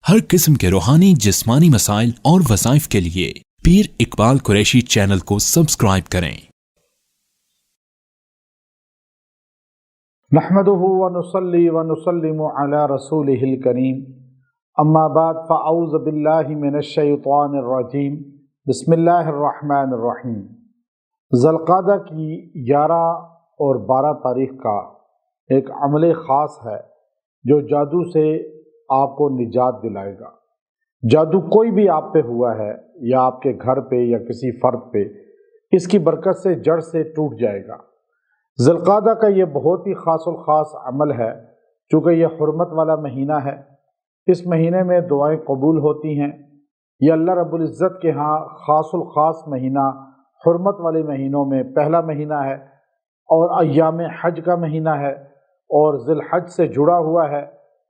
हर किस्म के रूहानी जिस्मानी मसाइल और वज़ाइफ के लिए पीर इकबाल कुरैशी चैनल को सब्सक्राइब करें। नहमदुहु व नुसल्ली व नुसल्लिमु अला रसूलिहिल करीम, अम्मा बाद फ़अऊज़ु बिल्लाहि मिनश शैतानिर रजीम, बिस्मिल्लाहिर रहमानिर रहीम। ज़ुल्क़ादा की 11 और 12 तारीख़ का एक अमल ख़ास है जो जादू से आपको निजात दिलाएगा। जादू कोई भी आप पे हुआ है या आपके घर पे या किसी फ़र्द पे, इसकी बरकत से जड़ से टूट जाएगा। ज़ुल्क़ादा का ये बहुत ही ख़ास अमल है, चूँकि ये हुर्मत वाला महीना है। इस महीने में दुआएं कबूल होती हैं। यह अल्लाह रब्बुल इज़्ज़त के यहाँ ख़ास महीना हुर्मत वाले महीनों में पहला महीना है और अय्याम हज का महीना है और ज़िलहज से जुड़ा हुआ है।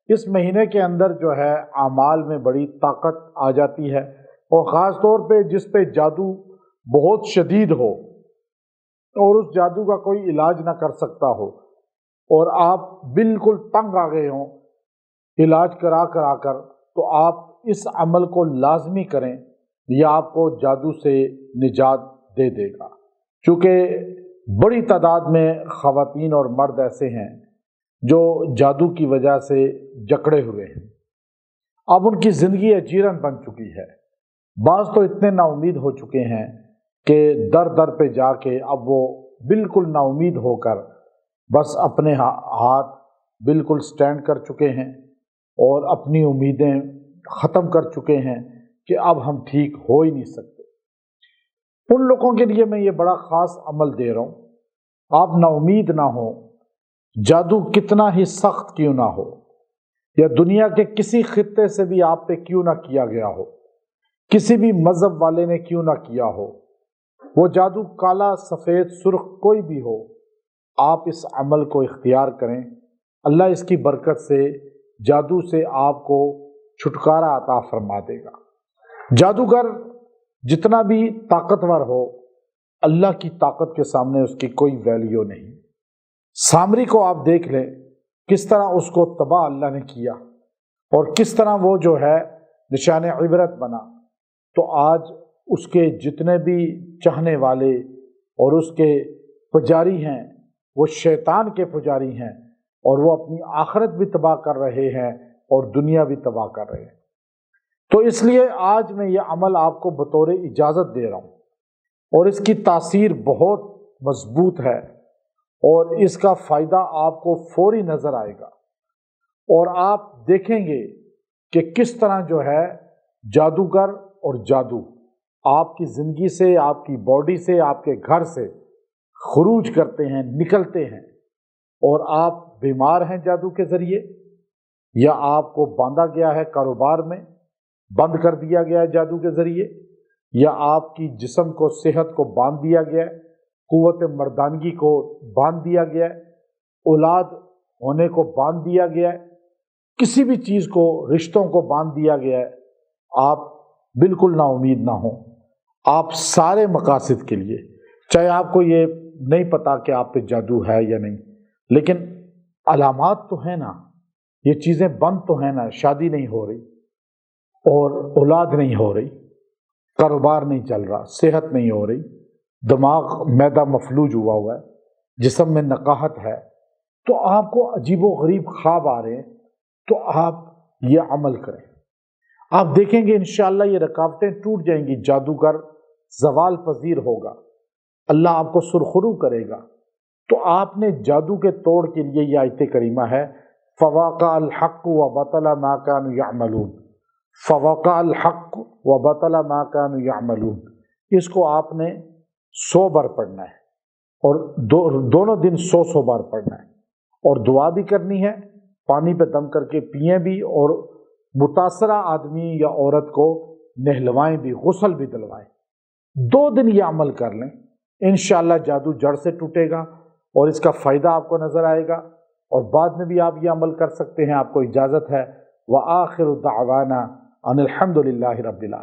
इस महीने के अंदर जो है आमाल में बड़ी ताकत आ जाती है और ख़ास तौर पे जिस पे जादू बहुत शदीद हो और उस जादू का कोई इलाज ना कर सकता हो और आप बिल्कुल तंग आ गए हों इलाज करा कर, तो आप इस अमल को लाजमी करें। यह आपको जादू से निजात दे देगा। चूँकि बड़ी तादाद में ख़वातीन और मर्द ऐसे हैं जो जादू की वजह से जकड़े हुए हैं। अब उनकी ज़िंदगी अजीरन बन चुकी है। बाज़ तो इतने नाउमीद हो चुके हैं कि दर दर पे जाके अब वो बिल्कुल नाउमीद होकर बस अपने हाथ बिल्कुल स्टैंड कर चुके हैं और अपनी उम्मीदें ख़त्म कर चुके हैं कि अब हम ठीक हो ही नहीं सकते। उन लोगों के लिए मैं ये बड़ा ख़ास अमल दे रहा हूँ। आप नाउमीद ना हो, जादू कितना ही सख्त क्यों ना हो या दुनिया के किसी खित्ते से भी आप पे क्यों ना किया गया हो, किसी भी मज़हब वाले ने क्यों ना किया हो, वो जादू काला सफ़ेद सुर्ख कोई भी हो, आप इस अमल को इख्तियार करें। अल्लाह इसकी बरकत से जादू से आपको छुटकारा अता फरमा देगा। जादूगर जितना भी ताकतवर हो, अल्लाह की ताकत के सामने उसकी कोई वैल्यू नहीं। सामरी को आप देख लें किस तरह उसको तबाह अल्लाह ने किया और किस तरह वो जो है निशान इबरत बना। तो आज उसके जितने भी चाहने वाले और उसके पुजारी हैं वो शैतान के पुजारी हैं और वो अपनी आखिरत भी तबाह कर रहे हैं और दुनिया भी तबाह कर रहे हैं। तो इसलिए आज मैं ये अमल आपको बतौर इजाज़त दे रहा हूँ और इसकी तासीर बहुत मजबूत है और इसका फ़ायदा आपको फौरी नज़र आएगा और आप देखेंगे कि किस तरह जो है जादूगर और जादू आपकी ज़िंदगी से, आपकी बॉडी से, आपके घर से खुरूज करते हैं, निकलते हैं और आप बीमार हैं जादू के ज़रिए या आपको बांधा गया है कारोबार में, बंद कर दिया गया है जादू के ज़रिए, या आपकी जिस्म को, सेहत को बांध दिया गया है, कुव्वत मर्दानगी को बांध दिया गया है, औलाद होने को बांध दिया गया है, किसी भी चीज़ को, रिश्तों को बांध दिया गया है। आप बिल्कुल नाउमीद ना हो। आप सारे मकासद के लिए, चाहे आपको ये नहीं पता कि आप पे जादू है या नहीं, लेकिन अलामात तो है ना, ये चीज़ें बंद तो है ना, शादी नहीं हो रही और औलाद नहीं हो रही, कारोबार नहीं चल रहा, सेहत नहीं हो रही, दिमाग मैदा मफलूज हुआ है, जिस्म में नकाहत है, तो आपको अजीबो गरीब ख्वाब आ रहे हैं, तो आप ये अमल करें। आप देखेंगे इंशाअल्लाह ये रुकावटें टूट जाएंगी, जादूगर ज़वाल पजीर होगा, अल्लाह आपको सुरखरू करेगा। तो आपने जादू के तोड़ के लिए ये आयत करीमा है, फ़वाक़ा अल हक़्क़ व बतला मा कानू यअमलून, फ़वाक़ा अल हक़्क़ व बतला मा कानू यअमलून। इसको आपने 100 बार पढ़ना है और दोनों दिन 100 बार पढ़ना है और दुआ भी करनी है, पानी पे दम करके पिए भी और मुतासरा आदमी या औरत को नहलवाएं भी, गुस्ल भी दिलवाएं। 2 दिन ये अमल कर लें, इंशाअल्लाह जादू जड़ से टूटेगा और इसका फ़ायदा आपको नज़र आएगा और बाद में भी आप ये अमल कर सकते हैं। आपको इजाज़त है। व आखिरु दावाना अनिल हम्दुलिल्लाहि रब्बिल आलमीन।